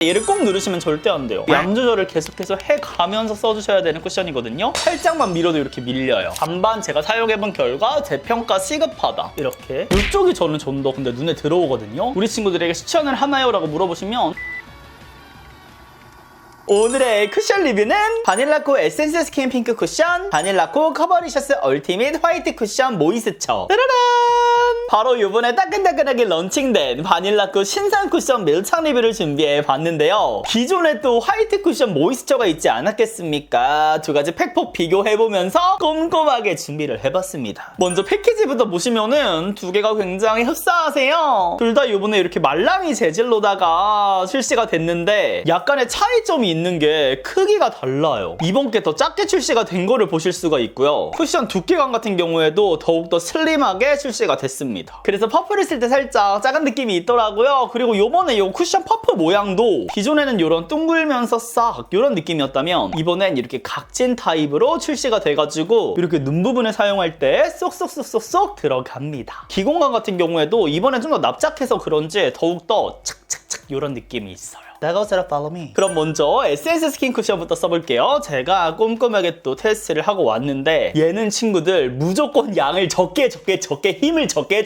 얘를 꼭 누르시면 절대 안 돼요. 양 조절을 계속해서 해가면서 써주셔야 되는 쿠션이거든요. 살짝만 밀어도 이렇게 밀려요. 반반 제가 사용해본 결과 재평가 시급하다. 이렇게. 이쪽이 저는 좀 더 근데 눈에 들어오거든요. 우리 친구들에게 추천을 하나요? 라고 물어보시면 오늘의 쿠션 리뷰는 바닐라코 에센스 스킨 핑크 쿠션, 바닐라코 커버리셔스 얼티밋 화이트 쿠션 모이스처. 따라란! 바로 이번에 따끈따끈하게 런칭된 바닐라코 신상 쿠션 밀착 리뷰를 준비해 봤는데요. 기존에 또 화이트 쿠션 모이스처가 있지 않았겠습니까? 두 가지 팩폭 비교해보면서 꼼꼼하게 준비를 해봤습니다. 먼저 패키지부터 보시면은 두 개가 굉장히 흡사하세요. 둘 다 이번에 이렇게 말랑이 재질로다가 출시가 됐는데 약간의 차이점이 있는 게 크기가 달라요. 이번 게 더 작게 출시가 된 거를 보실 수가 있고요. 쿠션 두께감 같은 경우에도 더욱더 슬림하게 출시가 됐습니다. 그래서 퍼프를 쓸 때 살짝 작은 느낌이 있더라고요. 그리고 요번에 요 쿠션 퍼프 모양도 기존에는 이런 둥글면서 싹 이런 느낌이었다면 이번엔 이렇게 각진 타입으로 출시가 돼가지고 이렇게 눈 부분에 사용할 때 쏙쏙쏙쏙쏙 들어갑니다. 기공감 같은 경우에도 이번엔 좀 더 납작해서 그런지 더욱더 착착착 이런 느낌이 있어요. 나가오세라 follow me. 그럼 먼저 에센스 스킨 쿠션부터 써볼게요. 제가 꼼꼼하게 또 테스트를 하고 왔는데 얘는 친구들 무조건 양을 적게 힘을 적게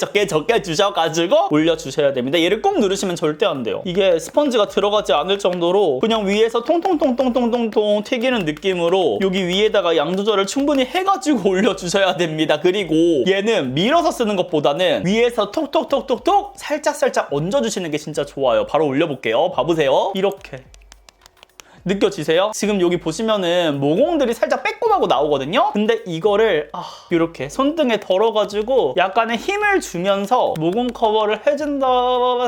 주셔가지고 올려주셔야 됩니다. 얘를 꼭 누르시면 절대 안 돼요. 이게 스펀지가 들어가지 않을 정도로 그냥 위에서 통통통통통통통 튀기는 느낌으로 여기 위에다가 양 조절을 충분히 해가지고 올려주셔야 됩니다. 그리고 얘는 밀어서 쓰는 것보다는 위에서 톡톡톡톡톡 살짝 얹어주시는 게 진짜 좋아요. 바로 올려볼게요. 봐보세요. 이렇게 느껴지세요? 지금 여기 보시면은 모공들이 살짝 빼꼼하고 나오거든요? 근데 이거를 이렇게 손등에 덜어가지고 약간의 힘을 주면서 모공 커버를 해준다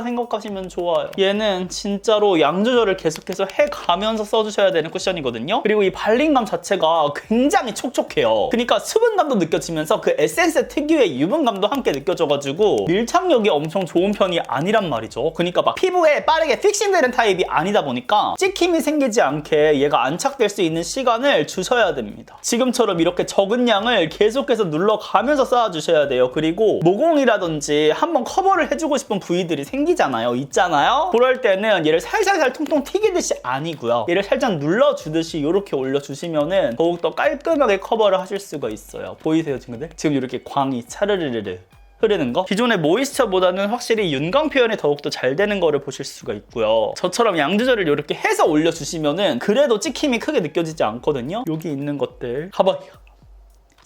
생각하시면 좋아요. 얘는 진짜로 양 조절을 계속해서 해가면서 써주셔야 되는 쿠션이거든요? 그리고 이 발림감 자체가 굉장히 촉촉해요. 그러니까 수분감도 느껴지면서 그 에센스 특유의 유분감도 함께 느껴져가지고 밀착력이 엄청 좋은 편이 아니란 말이죠. 그러니까 막 피부에 빠르게 픽싱되는 타입이 아니다 보니까 찍힘이 생기지 않게 얘가 안착될 수 있는 시간을 주셔야 됩니다. 지금처럼 이렇게 적은 양을 계속해서 눌러가면서 쌓아주셔야 돼요. 그리고 모공이라든지 한번 커버를 해주고 싶은 부위들이 생기잖아요. 있잖아요. 그럴 때는 얘를 살살살 통통 튀기듯이 아니고요. 얘를 살짝 눌러주듯이 이렇게 올려주시면은 더욱더 깔끔하게 커버를 하실 수가 있어요. 보이세요, 친구들? 지금 이렇게 광이 차르르르르 흐르는 거? 기존의 모이스처보다는 확실히 윤광 표현이 더욱더 잘 되는 거를 보실 수가 있고요. 저처럼 양 조절을 이렇게 해서 올려주시면은 그래도 찍힘이 크게 느껴지지 않거든요. 여기 있는 것들 가봐요.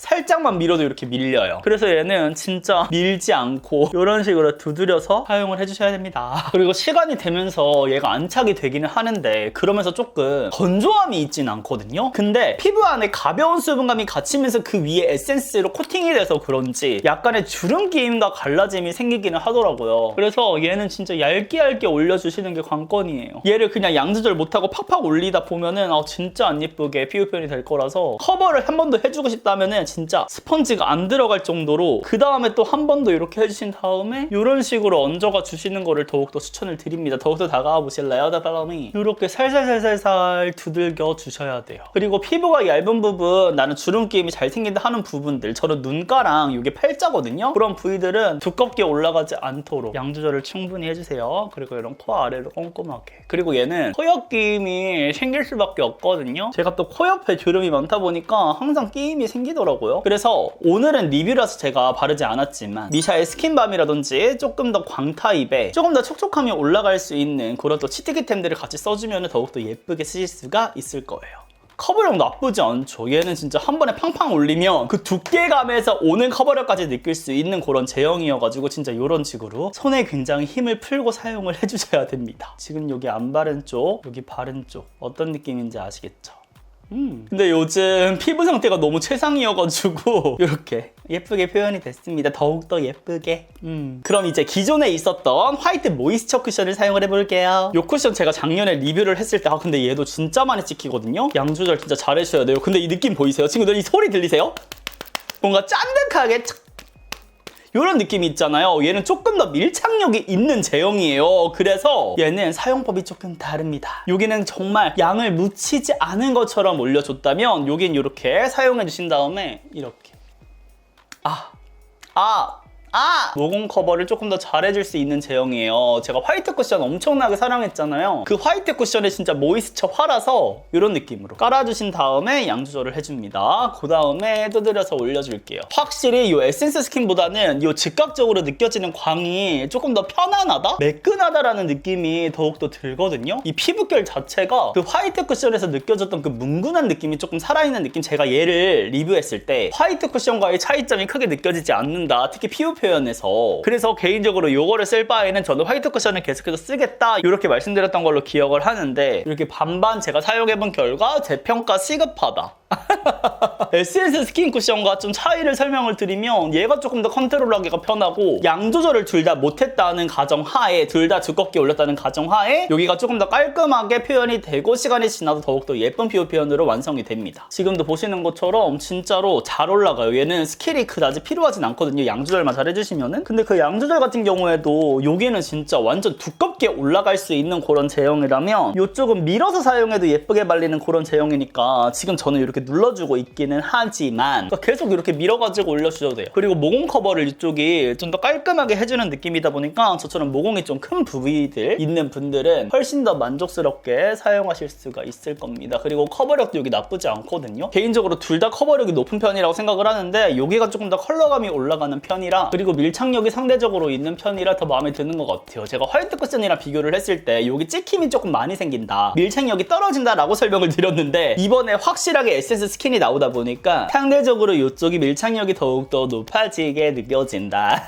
살짝만 밀어도 이렇게 밀려요. 그래서 얘는 진짜 밀지 않고 이런 식으로 두드려서 사용을 해주셔야 됩니다. 그리고 시간이 되면서 얘가 안착이 되기는 하는데 그러면서 조금 건조함이 있진 않거든요. 근데 피부 안에 가벼운 수분감이 갇히면서 그 위에 에센스로 코팅이 돼서 그런지 약간의 주름기임과 갈라짐이 생기기는 하더라고요. 그래서 얘는 진짜 얇게 올려주시는 게 관건이에요. 얘를 그냥 양 조절 못하고 팍팍 올리다 보면은 진짜 안 예쁘게 피부 표현이 될 거라서 커버를 한 번 더 해주고 싶다면은 진짜 스펀지가 안 들어갈 정도로 그 다음에 또 한 번 더 이렇게 해주신 다음에 이런 식으로 얹어가 주시는 거를 더욱더 추천을 드립니다. 더욱더 다가와 보실래요? 이렇게 살살 두들겨 주셔야 돼요. 그리고 피부가 얇은 부분, 나는 주름기임이 잘 생긴다 하는 부분들, 저는 눈가랑 이게 팔자거든요? 그런 부위들은 두껍게 올라가지 않도록 양 조절을 충분히 해주세요. 그리고 이런 코 아래로 꼼꼼하게. 그리고 얘는 코옆 끼임이 생길 수밖에 없거든요? 제가 또 코옆에 주름이 많다 보니까 항상 끼임이 생기더라고요. 그래서 오늘은 리뷰라서 제가 바르지 않았지만 미샤의 스킨밤이라든지 조금 더 광타입에 조금 더 촉촉함이 올라갈 수 있는 그런 또 치트키템들을 같이 써주면 더욱더 예쁘게 쓰실 수가 있을 거예요. 커버력 나쁘지 않죠. 얘는 진짜 한 번에 팡팡 올리면 그 두께감에서 오는 커버력까지 느낄 수 있는 그런 제형이어가지고 진짜 이런 식으로 손에 굉장히 힘을 풀고 사용을 해주셔야 됩니다. 지금 여기 안 바른 쪽, 여기 바른 쪽 어떤 느낌인지 아시겠죠? 근데 요즘 피부 상태가 너무 최상이어가지고 이렇게 예쁘게 표현이 됐습니다. 더욱더 예쁘게. 그럼 이제 기존에 있었던 화이트 모이스처 쿠션을 사용을 해볼게요. 이 쿠션 제가 작년에 리뷰를 했을 때 근데 얘도 진짜 많이 찍히거든요. 양 조절 진짜 잘해주셔야 돼요. 근데 이 느낌 보이세요? 친구들 이 소리 들리세요? 뭔가 짠득하게 착 이런 느낌이 있잖아요. 얘는 조금 더 밀착력이 있는 제형이에요. 그래서 얘는 사용법이 조금 다릅니다. 여기는 정말 양을 묻히지 않은 것처럼 올려줬다면 여긴 이렇게 사용해 주신 다음에 이렇게 모공 커버를 조금 더 잘해줄 수 있는 제형이에요. 제가 화이트 쿠션 엄청나게 사랑했잖아요. 그 화이트 쿠션에 진짜 모이스처 화라서 이런 느낌으로 깔아주신 다음에 양 조절을 해줍니다. 그 다음에 두드려서 올려줄게요. 확실히 이 에센스 스킨보다는 이 즉각적으로 느껴지는 광이 조금 더 편안하다? 매끈하다라는 느낌이 더욱더 들거든요. 이 피부결 자체가 그 화이트 쿠션에서 느껴졌던 그 뭉근한 느낌이 조금 살아있는 느낌. 제가 얘를 리뷰했을 때 화이트 쿠션과의 차이점이 크게 느껴지지 않는다. 특히 피부 표현에서. 그래서 개인적으로 이거를 쓸 바에는 저는 화이트 쿠션을 계속해서 쓰겠다 이렇게 말씀드렸던 걸로 기억을 하는데 이렇게 반반 제가 사용해본 결과 제 평가 시급하다. 에센스 스킨 쿠션과 좀 차이를 설명을 드리면 얘가 조금 더 컨트롤하기가 편하고 양 조절을 둘 다 못했다는 가정하에 둘 다 두껍게 올렸다는 가정하에 여기가 조금 더 깔끔하게 표현이 되고 시간이 지나도 더욱더 예쁜 피부 표현으로 완성이 됩니다. 지금도 보시는 것처럼 진짜로 잘 올라가요. 얘는 스킬이 그다지 필요하진 않거든요. 양 조절만 잘 해주시면은. 근데 그 양 조절 같은 경우에도 여기는 진짜 완전 두껍게 올라갈 수 있는 그런 제형이라면 이쪽은 밀어서 사용해도 예쁘게 발리는 그런 제형이니까 지금 저는 이렇게 눌러주고 있기는 하지만 계속 이렇게 밀어가지고 올려주셔도 돼요. 그리고 모공 커버를 이쪽이 좀 더 깔끔하게 해주는 느낌이다 보니까 저처럼 모공이 좀 큰 부위들 있는 분들은 훨씬 더 만족스럽게 사용하실 수가 있을 겁니다. 그리고 커버력도 여기 나쁘지 않거든요. 개인적으로 둘 다 커버력이 높은 편이라고 생각을 하는데 여기가 조금 더 컬러감이 올라가는 편이라 그리고 밀착력이 상대적으로 있는 편이라 더 마음에 드는 것 같아요. 제가 화이트 쿠션이랑 비교를 했을 때 여기 찍힘이 조금 많이 생긴다, 밀착력이 떨어진다 라고 설명을 드렸는데 이번에 확실하게 에센스 스킨이 나오다 보니까 상대적으로 이쪽이 밀착력이 더욱더 높아지게 느껴진다.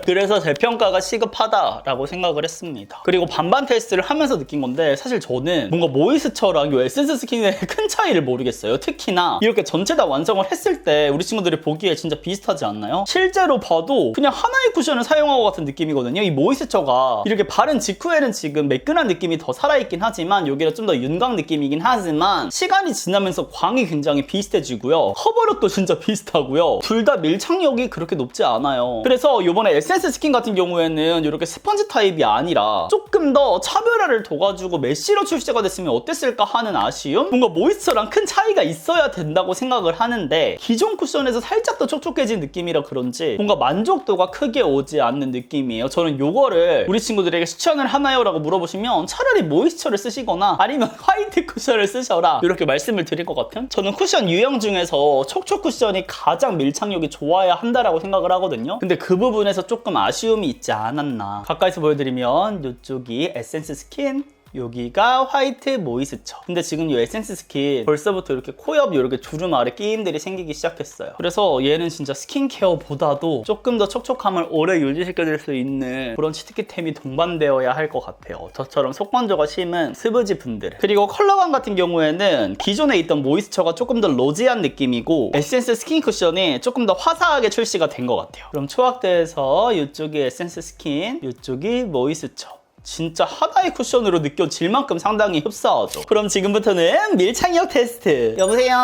그래서 제 평가가 시급하다라고 생각을 했습니다. 그리고 반반 테스트를 하면서 느낀 건데 사실 저는 뭔가 모이스처랑 이 에센스 스킨의 큰 차이를 모르겠어요. 특히나 이렇게 전체 다 완성을 했을 때 우리 친구들이 보기에 진짜 비슷하지 않나요? 실제로 봐도 그냥 하나의 쿠션을 사용한 것 같은 느낌이거든요. 이 모이스처가 이렇게 바른 직후에는 지금 매끈한 느낌이 더 살아있긴 하지만 여기는 좀 더 윤광 느낌이긴 하지만 시간이 지나면서 광이 굉장히 비슷해지고요. 커버력도 진짜 비슷하고요. 둘 다 밀착력이 그렇게 높지 않아요. 그래서 이번에 에센스 스킨 같은 경우에는 이렇게 스펀지 타입이 아니라 조금 더 차별화를 둬가지고 메쉬로 출시가 됐으면 어땠을까 하는 아쉬움? 뭔가 모이스처랑 큰 차이가 있어야 된다고 생각을 하는데 기존 쿠션에서 살짝 더 촉촉해진 느낌이라 그런지 뭔가 만족도가 크게 오지 않는 느낌이에요. 저는 이거를 우리 친구들에게 추천을 하나요? 라고 물어보시면 차라리 모이스처를 쓰시거나 아니면 화이트 쿠션을 쓰셔라 이렇게 말씀을 드릴 것 같은? 저는 쿠션 유형 중에서 촉촉 쿠션이 가장 밀착력이 좋아야 한다라고 생각을 하거든요. 근데 그 부분에서 조금 아쉬움이 있지 않았나. 가까이서 보여드리면 이쪽이 에센스 스킨, 여기가 화이트 모이스처. 근데 지금 이 에센스 스킨 벌써부터 이렇게 코 옆 이렇게 주름 아래 끼임들이 생기기 시작했어요. 그래서 얘는 진짜 스킨케어보다도 조금 더 촉촉함을 오래 유지시켜줄 수 있는 그런 치트키템이 동반되어야 할 것 같아요. 저처럼 속건조가 심한 스브지 분들. 그리고 컬러감 같은 경우에는 기존에 있던 모이스처가 조금 더 로지한 느낌이고 에센스 스킨 쿠션이 조금 더 화사하게 출시가 된 것 같아요. 그럼 초각대에서 이쪽이 에센스 스킨, 이쪽이 모이스처. 진짜 하나의 쿠션으로 느껴질 만큼 상당히 흡사하죠. 그럼 지금부터는 밀착력 테스트. 여보세요?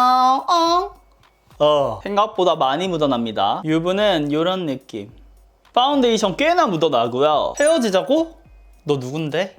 생각보다 많이 묻어납니다. 유분은 이런 느낌. 파운데이션 꽤나 묻어나고요. 헤어지자고? 너 누군데?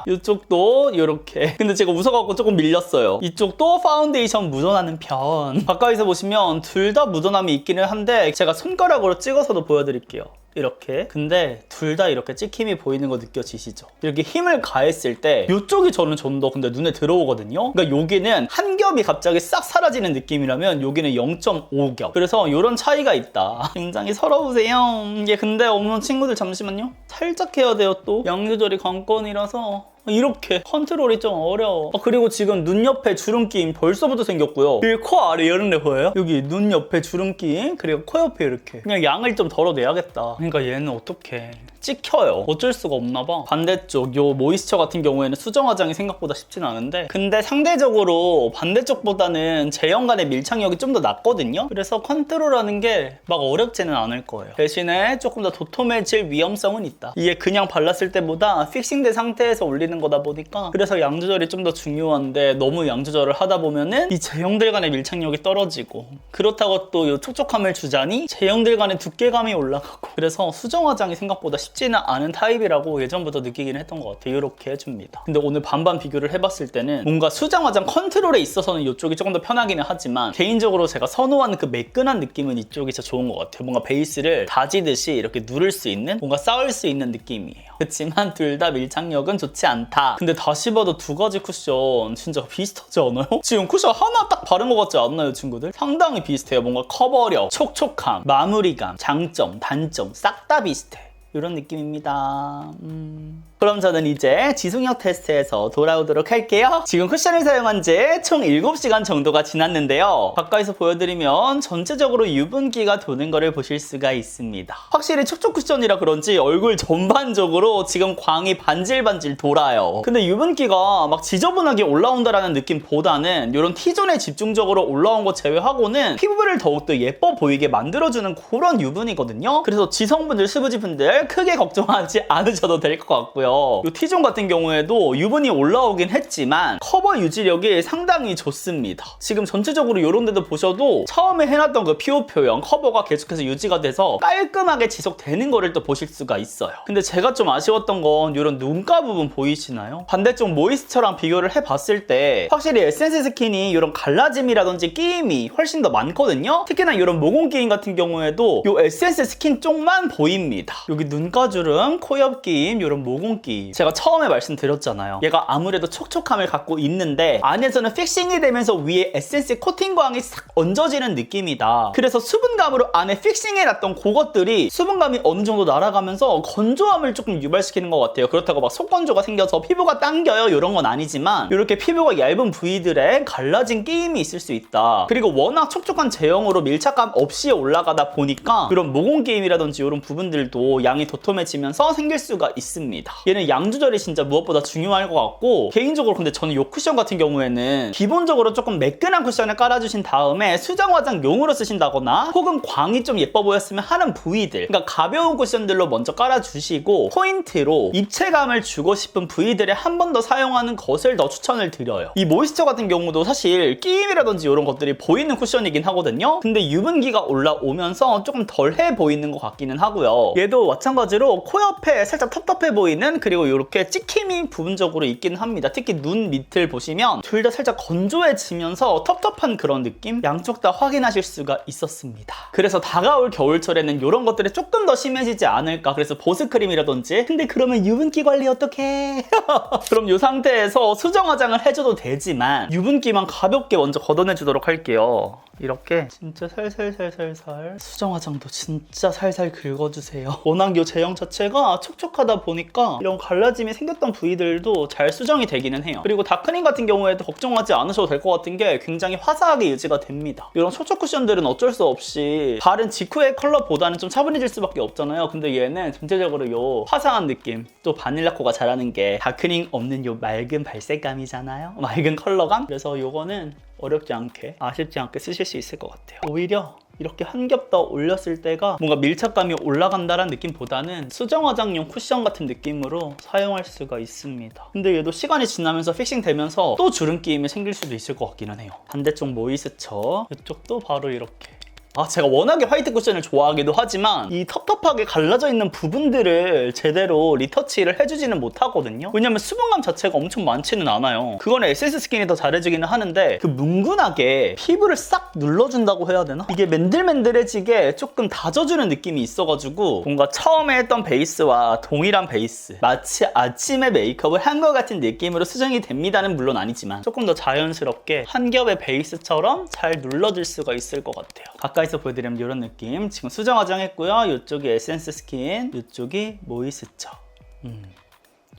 이쪽도 이렇게. 근데 제가 웃어갖고 조금 밀렸어요. 이쪽도 파운데이션 묻어나는 편. 가까이서 보시면 둘 다 묻어남이 있기는 한데 제가 손가락으로 찍어서도 보여드릴게요. 이렇게. 근데 둘 다 이렇게 찍힘이 보이는 거 느껴지시죠? 이렇게 힘을 가했을 때 이쪽이 저는 좀 더 근데 눈에 들어오거든요. 그러니까 여기는 한 겹이 갑자기 싹 사라지는 느낌이라면 여기는 0.5겹. 그래서 이런 차이가 있다. 굉장히 서러우세요. 이게 근데 없는 친구들 잠시만요. 살짝 해야 돼요. 또 양 조절이 관건이라서 이렇게 컨트롤이 좀 어려워. 그리고 지금 눈 옆에 주름낌 벌써부터 생겼고요. 여기 코 아래 이런 데 보여요? 여기 눈 옆에 주름낌, 그리고 코 옆에 이렇게. 그냥 양을 좀 덜어내야겠다. 그러니까 얘는 어떡해. 찍혀요. 어쩔 수가 없나 봐. 반대쪽 요 모이스처 같은 경우에는 수정 화장이 생각보다 쉽진 않은데 근데 상대적으로 반대쪽보다는 제형 간의 밀착력이 좀 더 낮거든요. 그래서 컨트롤하는 게 막 어렵지는 않을 거예요. 대신에 조금 더 도톰해질 위험성은 있다. 이게 그냥 발랐을 때보다 픽싱된 상태에서 올리는 거다 보니까 그래서 양 조절이 좀 더 중요한데 너무 양 조절을 하다 보면은 이 제형들 간의 밀착력이 떨어지고 그렇다고 또 이 촉촉함을 주자니 제형들 간의 두께감이 올라가고 그래서 수정 화장이 생각보다 쉽지 쉽지는 않은 타입이라고 예전부터 느끼긴 했던 것 같아요. 이렇게 해줍니다. 근데 오늘 반반 비교를 해봤을 때는 뭔가 수정 화장 컨트롤에 있어서는 이쪽이 조금 더 편하기는 하지만 개인적으로 제가 선호하는 그 매끈한 느낌은 이쪽이 진짜 좋은 것 같아요. 뭔가 베이스를 다지듯이 이렇게 누를 수 있는, 뭔가 쌓을 수 있는 느낌이에요. 그렇지만 둘 다 밀착력은 좋지 않다. 근데 다시 봐도 두 가지 쿠션 진짜 비슷하지 않아요? 지금 쿠션 하나 딱 바른 것 같지 않나요, 친구들? 상당히 비슷해요. 뭔가 커버력, 촉촉함, 마무리감, 장점, 단점 싹 다 비슷해. 이런 느낌입니다. 그럼 저는 이제 지속력 테스트에서 돌아오도록 할게요. 지금 쿠션을 사용한 지 총 7시간 정도가 지났는데요. 가까이서 보여드리면 전체적으로 유분기가 도는 거를 보실 수가 있습니다. 확실히 촉촉 쿠션이라 그런지 얼굴 전반적으로 지금 광이 반질반질 돌아요. 근데 유분기가 막 지저분하게 올라온다라는 느낌보다는 이런 T존에 집중적으로 올라온 거 제외하고는 피부를 더욱더 예뻐 보이게 만들어주는 그런 유분이거든요. 그래서 지성분들, 수부지분들 크게 걱정하지 않으셔도 될 것 같고요. 이 T존 같은 경우에도 유분이 올라오긴 했지만 커버 유지력이 상당히 좋습니다. 지금 전체적으로 이런 데도 보셔도 처음에 해놨던 그 피부 표현 커버가 계속해서 유지가 돼서 깔끔하게 지속되는 거를 또 보실 수가 있어요. 근데 제가 좀 아쉬웠던 건 이런 눈가 부분 보이시나요? 반대쪽 모이스처랑 비교를 해봤을 때 확실히 에센스 스킨이 이런 갈라짐이라든지 끼임이 훨씬 더 많거든요. 특히나 이런 모공 끼임 같은 경우에도 이 에센스 스킨 쪽만 보입니다. 여기 눈가주름, 코옆 끼임, 이런 모공 끼임 제가 처음에 말씀드렸잖아요. 얘가 아무래도 촉촉함을 갖고 있는데 안에서는 픽싱이 되면서 위에 에센스 코팅광이 싹 얹어지는 느낌이다. 그래서 수분감으로 안에 픽싱해놨던 그것들이 수분감이 어느 정도 날아가면서 건조함을 조금 유발시키는 것 같아요. 그렇다고 막 속건조가 생겨서 피부가 당겨요 이런 건 아니지만 이렇게 피부가 얇은 부위들에 갈라진 끼임이 있을 수 있다. 그리고 워낙 촉촉한 제형으로 밀착감 없이 올라가다 보니까 이런 모공 끼임이라든지 이런 부분들도 양이 도톰해지면서 생길 수가 있습니다. 얘는 양 조절이 진짜 무엇보다 중요할 것 같고 개인적으로 근데 저는 이 쿠션 같은 경우에는 기본적으로 조금 매끈한 쿠션을 깔아주신 다음에 수정 화장용으로 쓰신다거나 혹은 광이 좀 예뻐 보였으면 하는 부위들, 그러니까 가벼운 쿠션들로 먼저 깔아주시고 포인트로 입체감을 주고 싶은 부위들에 한 번 더 사용하는 것을 더 추천을 드려요. 이 모이스처 같은 경우도 사실 끼임이라든지 이런 것들이 보이는 쿠션이긴 하거든요. 근데 유분기가 올라오면서 조금 덜해 보이는 것 같기는 하고요. 얘도 마찬가지로 코 옆에 살짝 텁텁해 보이는, 그리고 이렇게 찍힘이 부분적으로 있긴 합니다. 특히 눈 밑을 보시면 둘 다 살짝 건조해지면서 텁텁한 그런 느낌? 양쪽 다 확인하실 수가 있었습니다. 그래서 다가올 겨울철에는 이런 것들이 조금 더 심해지지 않을까. 그래서 보습크림이라든지. 근데 그러면 유분기 관리 어떡해? 그럼 이 상태에서 수정 화장을 해줘도 되지만 유분기만 가볍게 먼저 걷어내주도록 할게요. 이렇게 진짜 살살살살살 수정 화장도 진짜 살살 긁어주세요. 워낙 이 제형 자체가 촉촉하다 보니까 이런 갈라짐이 생겼던 부위들도 잘 수정이 되기는 해요. 그리고 다크닝 같은 경우에도 걱정하지 않으셔도 될 것 같은 게 굉장히 화사하게 유지가 됩니다. 이런 촉촉 쿠션들은 어쩔 수 없이 바른 직후의 컬러보다는 좀 차분해질 수밖에 없잖아요. 근데 얘는 전체적으로 이 화사한 느낌, 또 바닐라코가 잘하는 게 다크닝 없는 이 맑은 발색감이잖아요. 맑은 컬러감. 그래서 이거는 어렵지 않게, 아쉽지 않게 쓰실 수 있을 것 같아요. 오히려 이렇게 한 겹 더 올렸을 때가 뭔가 밀착감이 올라간다는 느낌보다는 수정 화장용 쿠션 같은 느낌으로 사용할 수가 있습니다. 근데 얘도 시간이 지나면서 픽싱 되면서 또 주름 끼임이 생길 수도 있을 것 같기는 해요. 반대쪽 모이스처, 이쪽도 바로 이렇게. 제가 워낙에 화이트 쿠션을 좋아하기도 하지만 이 텁텁하게 갈라져 있는 부분들을 제대로 리터치를 해주지는 못하거든요. 왜냐면 수분감 자체가 엄청 많지는 않아요. 그거는 에센스 스킨이 더 잘해주기는 하는데 그 뭉근하게 피부를 싹 눌러준다고 해야 되나? 이게 맨들맨들해지게 조금 다져주는 느낌이 있어가지고 뭔가 처음에 했던 베이스와 동일한 베이스, 마치 아침에 메이크업을 한 것 같은 느낌으로 수정이 됩니다는 물론 아니지만 조금 더 자연스럽게 한 겹의 베이스처럼 잘 눌러줄 수가 있을 것 같아요. 가까이서 보여드리면 이런 느낌. 지금 수정 화장했고요. 이쪽이 에센스 스킨, 이쪽이 모이스처.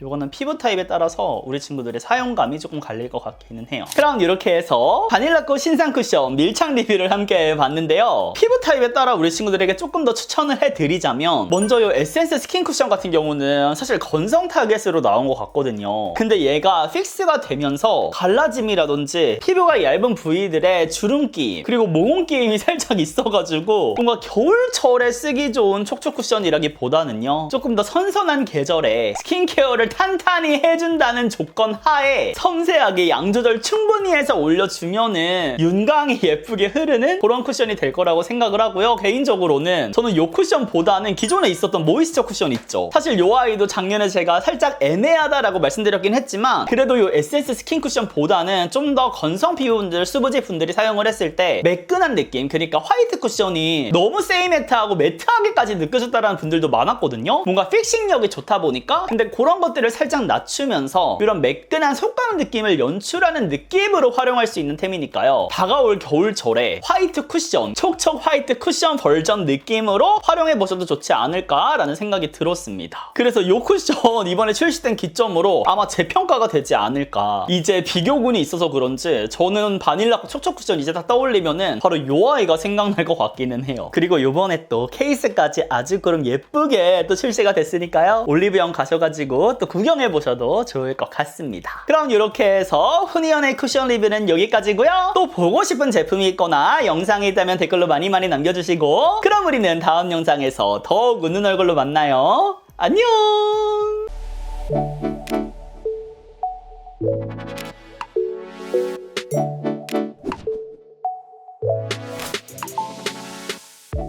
요거는 피부 타입에 따라서 우리 친구들의 사용감이 조금 갈릴 것 같기는 해요. 그럼 이렇게 해서 바닐라코 신상 쿠션 밀착 리뷰를 함께 해봤는데요. 피부 타입에 따라 우리 친구들에게 조금 더 추천을 해드리자면 먼저 이 에센스 스킨 쿠션 같은 경우는 사실 건성 타겟으로 나온 것 같거든요. 근데 얘가 픽스가 되면서 갈라짐이라든지 피부가 얇은 부위들의 주름기 그리고 모공끼임이 살짝 있어가지고 뭔가 겨울철에 쓰기 좋은 촉촉 쿠션이라기보다는요 조금 더 선선한 계절에 스킨케어를 탄탄히 해준다는 조건 하에 섬세하게 양 조절 충분히 해서 올려주면은 윤광이 예쁘게 흐르는 그런 쿠션이 될 거라고 생각을 하고요. 개인적으로는 저는 이 쿠션보다는 기존에 있었던 모이스처 쿠션 있죠. 사실 이 아이도 작년에 제가 살짝 애매하다라고 말씀드렸긴 했지만 그래도 이 에센스 스킨 쿠션보다는 좀 더 건성 피부분들, 수부지 분들이 사용을 했을 때 매끈한 느낌, 그러니까 화이트 쿠션이 너무 세이매트하고 매트하게까지 느껴졌다라는 분들도 많았거든요. 뭔가 픽싱력이 좋다 보니까 근데 그런 것들을 살짝 낮추면서 이런 매끈한 속감 느낌을 연출하는 느낌으로 활용할 수 있는 템이니까요. 다가올 겨울철에 화이트 쿠션, 촉촉 화이트 쿠션 버전 느낌으로 활용해보셔도 좋지 않을까라는 생각이 들었습니다. 그래서 이 쿠션 이번에 출시된 기점으로 아마 재평가가 되지 않을까. 이제 비교군이 있어서 그런지 저는 바닐라 촉촉 쿠션 이제 딱 떠올리면은 바로 이 아이가 생각날 것 같기는 해요. 그리고 이번에 또 케이스까지 아주 그럼 예쁘게 또 출시가 됐으니까요. 올리브영 가셔가지고 또 구경해보셔도 좋을 것 같습니다. 그럼 이렇게 해서 후니언의 쿠션 리뷰는 여기까지고요. 또 보고 싶은 제품이 있거나 영상이 있다면 댓글로 많이 남겨주시고 그럼 우리는 다음 영상에서 더욱 웃는 얼굴로 만나요. 안녕.